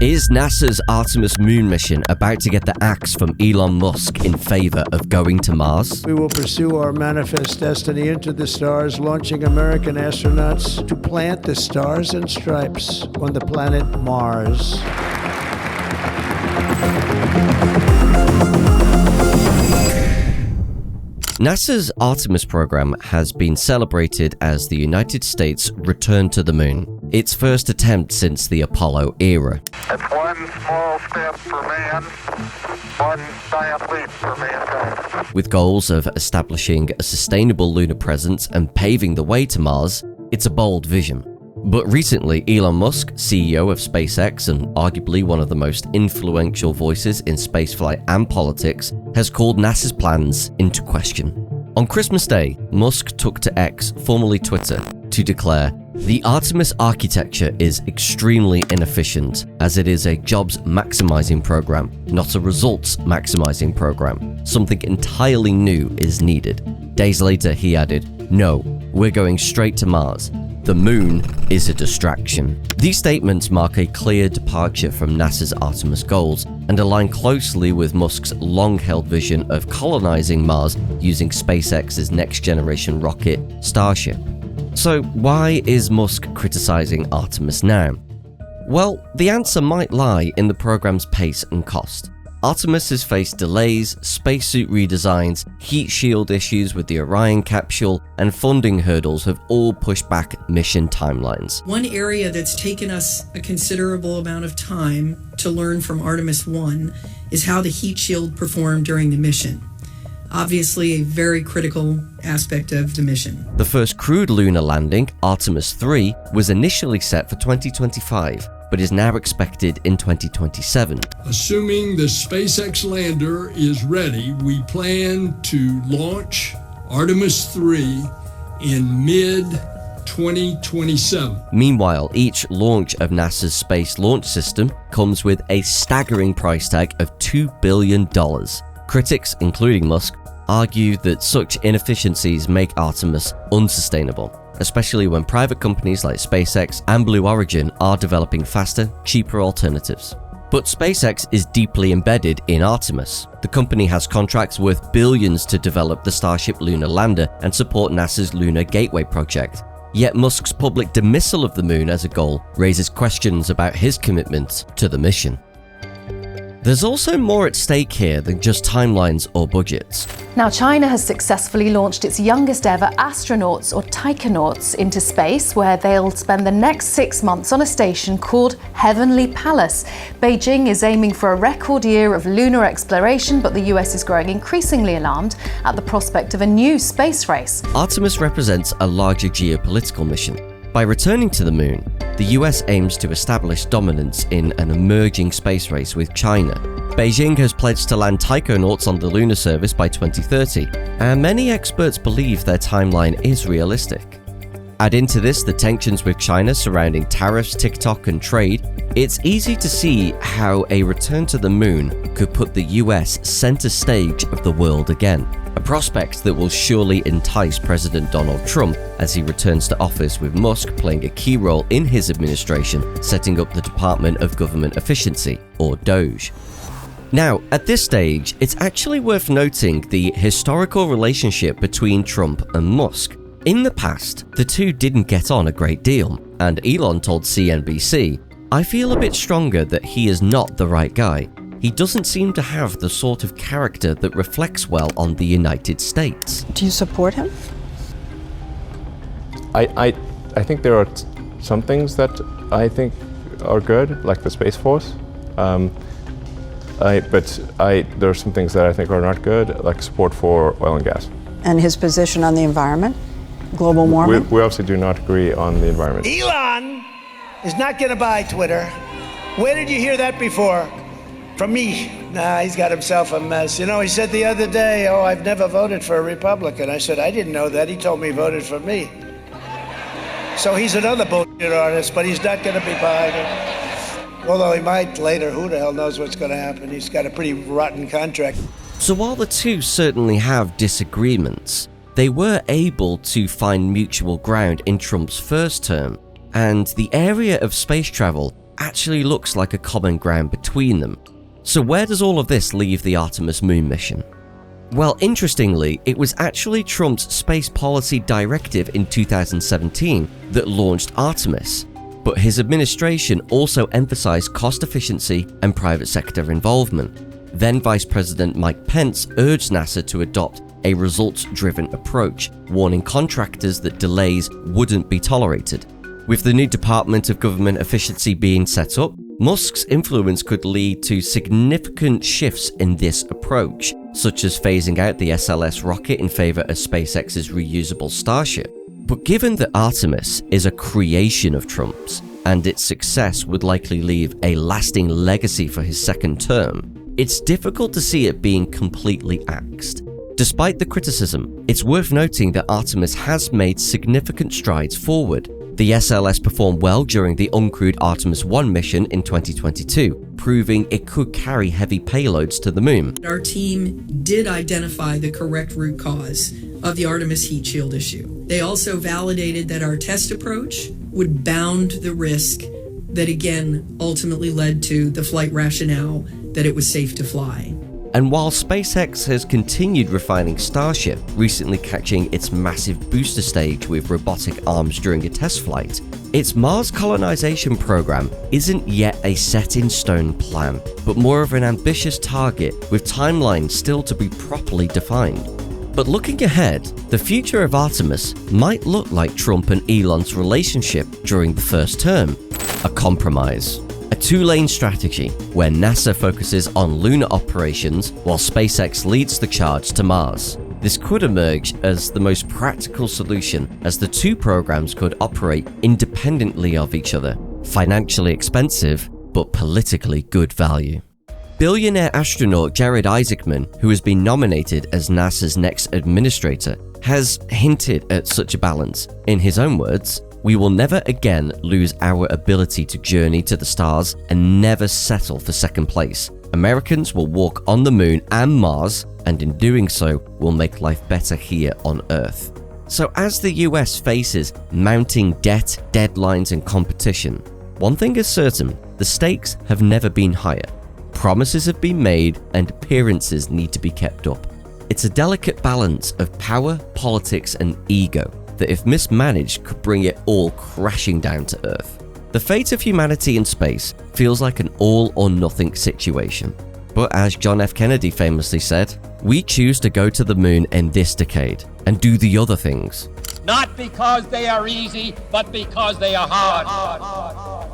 Is NASA's Artemis Moon Mission about to get the axe from Elon Musk in favor of going to Mars? We will pursue our manifest destiny into the stars, launching American astronauts to plant the stars and stripes on the planet Mars. NASA's Artemis program has been celebrated as the United States' return to the moon, its first attempt since the Apollo era. It's one small step for man, one giant leap for mankind. With goals of establishing a sustainable lunar presence and paving the way to Mars, it's a bold vision. But recently, Elon Musk, CEO of SpaceX and arguably one of the most influential voices in spaceflight and politics, has called NASA's plans into question. On Christmas Day, Musk took to X, formerly Twitter, to declare, "The Artemis architecture is extremely inefficient, as it is a jobs-maximizing program, not a results-maximizing program. Something entirely new is needed." Days later, he added, "No, we're going straight to Mars. The moon is a distraction." These statements mark a clear departure from NASA's Artemis goals and align closely with Musk's long-held vision of colonizing Mars using SpaceX's next-generation rocket, Starship. So why is Musk criticizing Artemis now? Well, the answer might lie in the program's pace and cost. Artemis has faced delays, spacesuit redesigns, heat shield issues with the Orion capsule, and funding hurdles have all pushed back mission timelines. One area that's taken us a considerable amount of time to learn from Artemis 1 is how the heat shield performed during the mission. Obviously, a very critical aspect of the mission. The first crewed lunar landing, Artemis 3, was initially set for 2025. But is now expected in 2027. Assuming the SpaceX lander is ready, we plan to launch Artemis 3 in mid-2027. Meanwhile, each launch of NASA's Space Launch System comes with a staggering price tag of $2 billion. Critics, including Musk, argue that such inefficiencies make Artemis unsustainable, especially when private companies like SpaceX and Blue Origin are developing faster, cheaper alternatives. But SpaceX is deeply embedded in Artemis. The company has contracts worth billions to develop the Starship lunar lander and support NASA's Lunar Gateway project. Yet Musk's public dismissal of the moon as a goal raises questions about his commitment to the mission. There's also more at stake here than just timelines or budgets. Now, China has successfully launched its youngest ever astronauts, or taikonauts, into space, where they'll spend the next 6 months on a station called Heavenly Palace. Beijing is aiming for a record year of lunar exploration, but the US is growing increasingly alarmed at the prospect of a new space race. Artemis represents a larger geopolitical mission. By returning to the moon, the US aims to establish dominance in an emerging space race with China. Beijing has pledged to land taikonauts on the lunar surface by 2030, and many experts believe their timeline is realistic. Add into this the tensions with China surrounding tariffs, TikTok, and trade, it's easy to see how a return to the moon could put the US center stage of the world again. A prospect that will surely entice President Donald Trump as he returns to office, with Musk playing a key role in his administration, setting up the Department of Government Efficiency, or DOGE. Now, at this stage, it's actually worth noting the historical relationship between Trump and Musk. In the past, the two didn't get on a great deal, and Elon told CNBC, "I feel a bit stronger that he is not the right guy. He doesn't seem to have the sort of character that reflects well on the United States." Do you support him? I think there are some things that I think are good, like the Space Force. But there are some things that I think are not good, like support for oil and gas. And his position on the environment? Global warming? We obviously do not agree on the environment. Elon is not going to buy Twitter. Where did you hear that before? From me. Nah, he's got himself a mess. You know, he said the other day, "Oh, I've never voted for a Republican." I said, "I didn't know that." He told me he voted for me. So he's another bullshit artist, but he's not going to be buying it. Although he might later. Who the hell knows what's going to happen? He's got a pretty rotten contract. So while the two certainly have disagreements, they were able to find mutual ground in Trump's first term, and the area of space travel actually looks like a common ground between them. So where does all of this leave the Artemis Moon mission? Well, interestingly, it was actually Trump's space policy directive in 2017 that launched Artemis, but his administration also emphasized cost efficiency and private sector involvement. Then Vice President Mike Pence urged NASA to adopt a results-driven approach, warning contractors that delays wouldn't be tolerated. With the new Department of Government Efficiency being set up, Musk's influence could lead to significant shifts in this approach, such as phasing out the SLS rocket in favor of SpaceX's reusable Starship. But given that Artemis is a creation of Trump's, and its success would likely leave a lasting legacy for his second term, it's difficult to see it being completely axed. Despite the criticism, it's worth noting that Artemis has made significant strides forward. The SLS performed well during the uncrewed Artemis 1 mission in 2022, proving it could carry heavy payloads to the moon. Our team did identify the correct root cause of the Artemis heat shield issue. They also validated that our test approach would bound the risk that again ultimately led to the flight rationale that it was safe to fly. And while SpaceX has continued refining Starship, recently catching its massive booster stage with robotic arms during a test flight, its Mars colonization program isn't yet a set-in-stone plan, but more of an ambitious target with timelines still to be properly defined. But looking ahead, the future of Artemis might look like Trump and Elon's relationship during the first term, a compromise. A two-lane strategy where NASA focuses on lunar operations while SpaceX leads the charge to Mars. This could emerge as the most practical solution, as the two programs could operate independently of each other. Financially expensive, but politically good value. Billionaire astronaut Jared Isaacman, who has been nominated as NASA's next administrator, has hinted at such a balance. In his own words, "We will never again lose our ability to journey to the stars and never settle for second place. Americans will walk on the moon and Mars, and in doing so, will make life better here on Earth." So as the US faces mounting debt, deadlines, and competition, one thing is certain: the stakes have never been higher. Promises have been made and appearances need to be kept up. It's a delicate balance of power, politics, and ego that, if mismanaged, could bring it all crashing down to Earth. The fate of humanity in space feels like an all-or-nothing situation. But as John F. Kennedy famously said, "We choose to go to the moon in this decade and do the other things. Not because they are easy, but because they are hard.